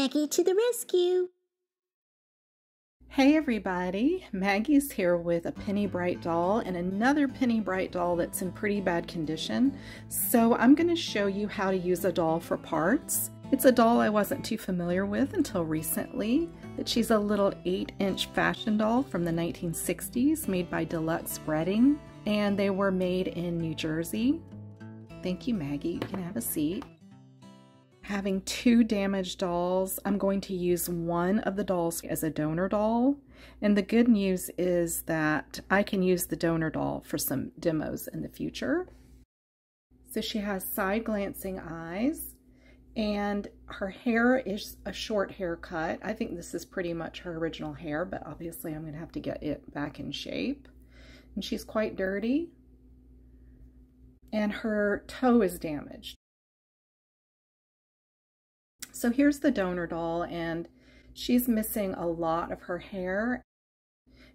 Maggie to the rescue! Hey everybody, Maggie's here with a Penny Brite doll and another Penny Brite doll that's in pretty bad condition. So I'm going to show you how to use a doll for parts. It's a doll I wasn't too familiar with until recently, but she's a little 8-inch fashion doll from the 1960s made by Deluxe Breading, and they were made in New Jersey. Thank you, Maggie. You can have a seat. Having two damaged dolls, I'm going to use one of the dolls as a donor doll. And the good news is that I can use the donor doll for some demos in the future. So she has side glancing eyes and her hair is a short haircut. I think this is pretty much her original hair, but obviously I'm going to have to get it back in shape. And she's quite dirty. And her toe is damaged. So here's the donor doll, and she's missing a lot of her hair.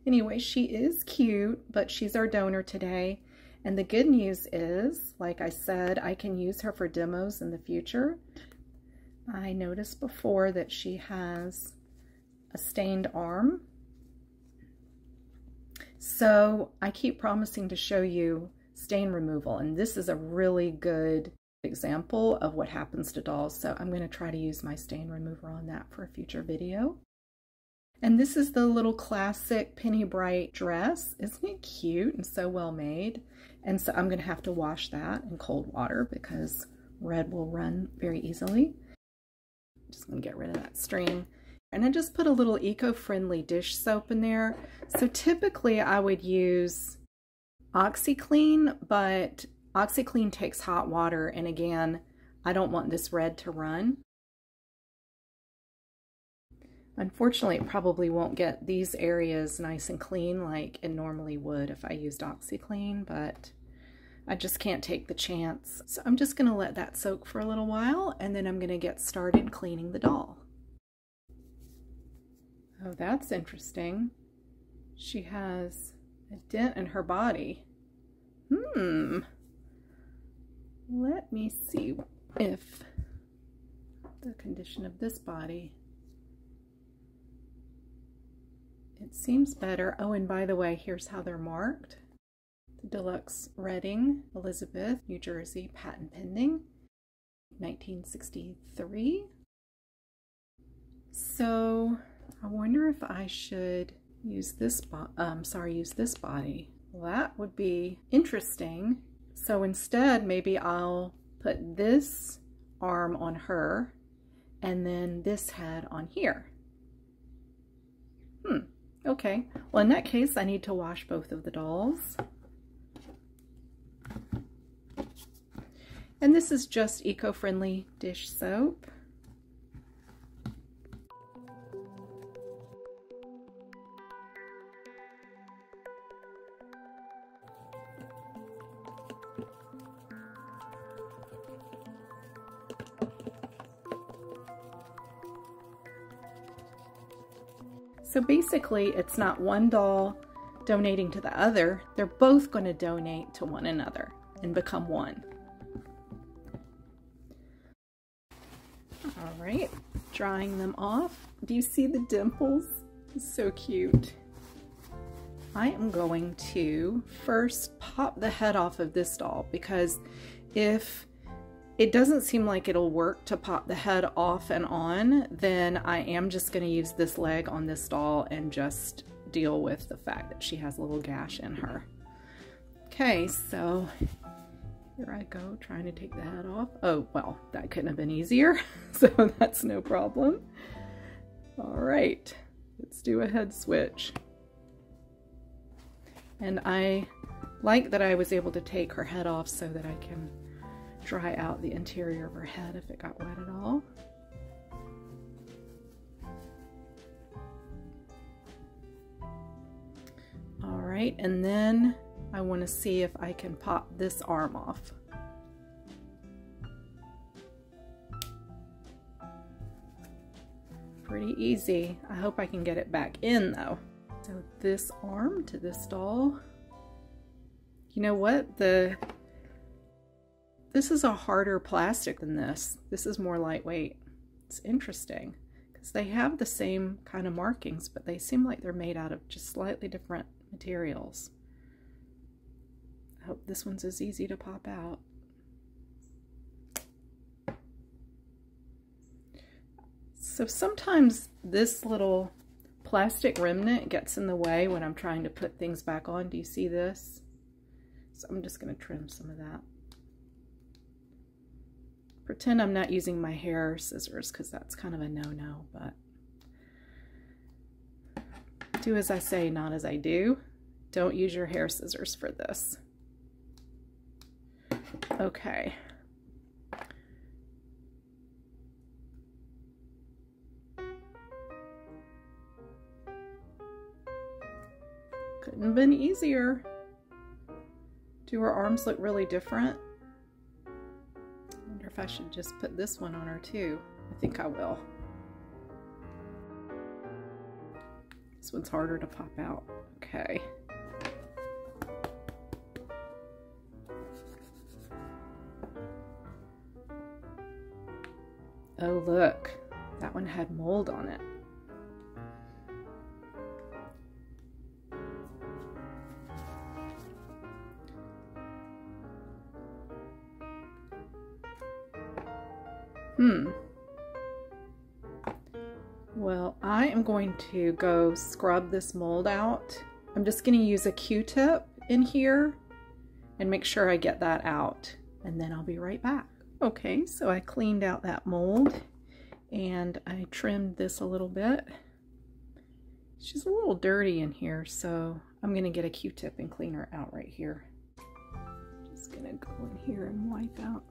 Anyway, she is cute, but she's our donor today. And the good news is, like I said, I can use her for demos in the future. I noticed before that she has a stained arm. So I keep promising to show you stain removal, and this is a really good example of what happens to dolls, so I'm going to try to use my stain remover on that for a future video. And this is the little classic Penny Brite dress. Isn't it cute and so well made? And so I'm going to have to wash that in cold water because red will run very easily. Just going to get rid of that string. And I just put a little eco-friendly dish soap in there. So typically I would use OxiClean, but OxiClean takes hot water, and again, I don't want this red to run. Unfortunately, it probably won't get these areas nice and clean like it normally would if I used OxiClean, but I just can't take the chance. So I'm just going to let that soak for a little while, and then I'm going to get started cleaning the doll. Oh, that's interesting. She has a dent in her body. Let me see if the condition of this body. It seems better. Oh, and by the way, here's how they're marked. The Deluxe Breading, Elizabeth, New Jersey, patent pending, 1963. So I wonder if I should use this body. Well, that would be interesting. So instead, maybe I'll put this arm on her and then this head on here. Okay. Well, in that case, I need to wash both of the dolls. And this is just eco-friendly dish soap. So basically, it's not one doll donating to the other. They're both going to donate to one another and become one. All right, drying them off. Do you see the dimples? It's so cute. I am going to first pop the head off of this doll because if it doesn't seem like it'll work to pop the head off and on, then I am just going to use this leg on this doll and just deal with the fact that she has a little gash in her. Okay, so here I go trying to take the head off. Oh, well, that couldn't have been easier, so that's no problem. All right, let's do a head switch. And I like that I was able to take her head off so that I can dry out the interior of her head if it got wet at all. All right, and then I want to see if I can pop this arm off. Pretty easy. I hope I can get it back in though. So this arm to this doll. You know what? This is a harder plastic than this. This is more lightweight. It's interesting. because they have the same kind of markings, but they seem like they're made out of just slightly different materials. I hope this one's as easy to pop out. So sometimes this little plastic remnant gets in the way when I'm trying to put things back on. Do you see this? So I'm just going to trim some of that. Pretend I'm not using my hair scissors because that's kind of a no-no, but do as I say, not as I do. Don't use your hair scissors for this. Okay. Couldn't have been easier. Do her arms look really different? I wonder if I should just put this one on her too. I think I will. This one's harder to pop out. Okay. Oh look, that one had mold on it. Well, I am going to go scrub this mold out. I'm just going to use a Q-tip in here and make sure I get that out, and then I'll be right back. Okay, so I cleaned out that mold and I trimmed this a little bit. She's a little dirty in here, so I'm going to get a Q-tip and clean her out right here. Just going to go in here and wipe out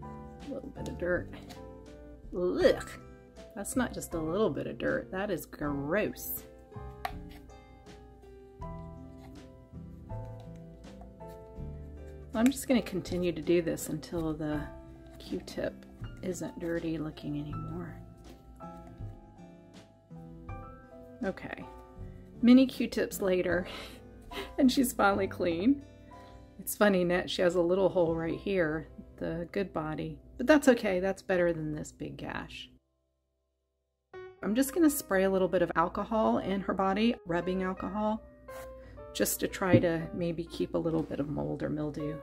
a little bit of dirt. Ugh, that's not just a little bit of dirt, that is gross. I'm just going to continue to do this until the Q-tip isn't dirty looking anymore. Okay, many Q-tips later, and she's finally clean. It's funny, Net, she has a little hole right here, the good body, but that's okay, that's better than this big gash. I'm just going to spray a little bit of alcohol in her body, rubbing alcohol, just to try to maybe keep a little bit of mold or mildew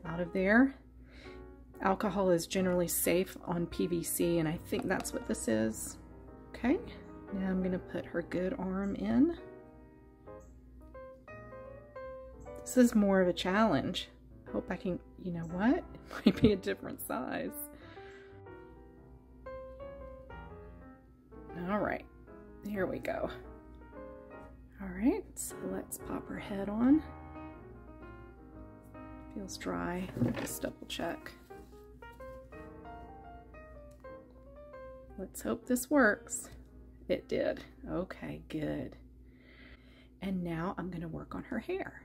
out of there. Alcohol is generally safe on PVC, and I think that's what this is. Okay, now I'm going to put her good arm in. This is more of a challenge. I hope I can, you know what? It might be a different size. All right, here we go. All right, so let's pop her head on. Feels dry. Just double check. Let's hope this works. It did. Okay, good. And now I'm going to work on her hair.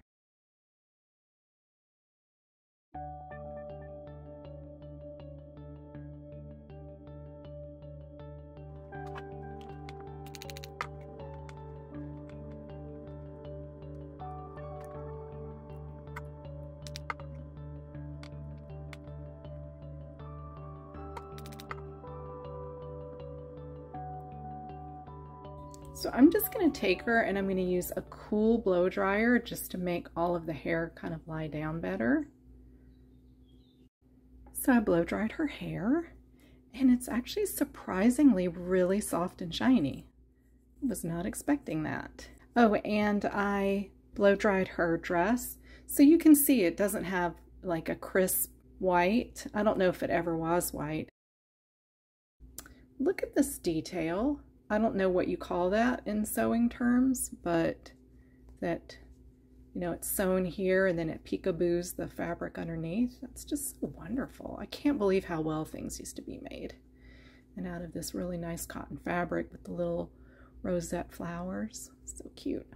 So I'm just going to take her and I'm going to use a cool blow dryer just to make all of the hair kind of lie down better. So I blow dried her hair and it's actually surprisingly really soft and shiny. I was not expecting that. Oh, and I blow dried her dress. So you can see it doesn't have like a crisp white. I don't know if it ever was white. Look at this detail. I don't know what you call that in sewing terms, but that, you know, it's sewn here and then it peekaboos the fabric underneath. That's just so wonderful. I can't believe how well things used to be made. And out of this really nice cotton fabric with the little rosette flowers. So cute.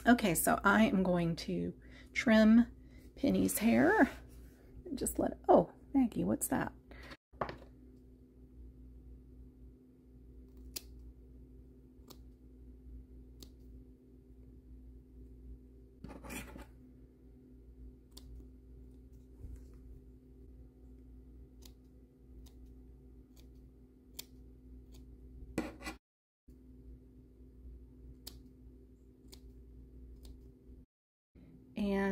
Okay, so I am going to trim Penny's hair. And just let it, oh, Maggie, what's that?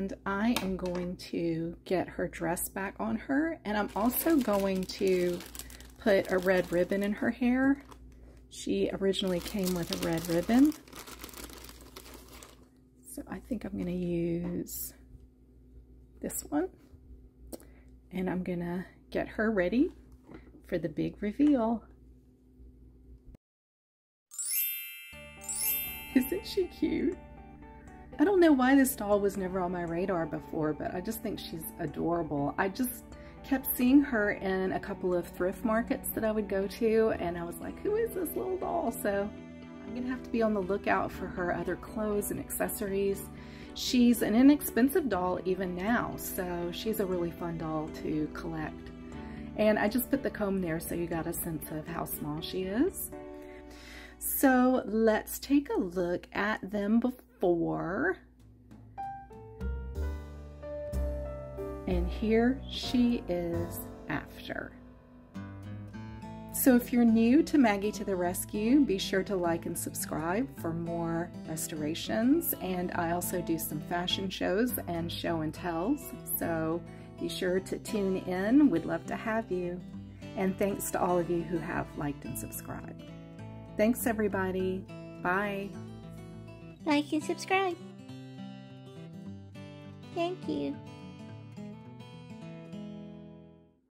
And I am going to get her dress back on her, and I'm also going to put a red ribbon in her hair. She originally came with a red ribbon. So I think I'm going to use this one, and I'm going to get her ready for the big reveal. Isn't she cute? I don't know why this doll was never on my radar before, but I just think she's adorable. I just kept seeing her in a couple of thrift markets that I would go to, and I was like, who is this little doll? So I'm gonna have to be on the lookout for her other clothes and accessories. She's an inexpensive doll even now, so she's a really fun doll to collect. And I just put the comb there so you got a sense of how small she is. So let's take a look at them before. And here she is after. So if you're new to Maggie to the Rescue, be sure to like and subscribe for more restorations. And I also do some fashion shows and show and tells. So be sure to tune in. We'd love to have you. And thanks to all of you who have liked and subscribed. Thanks everybody. Bye. Like and subscribe. Thank you.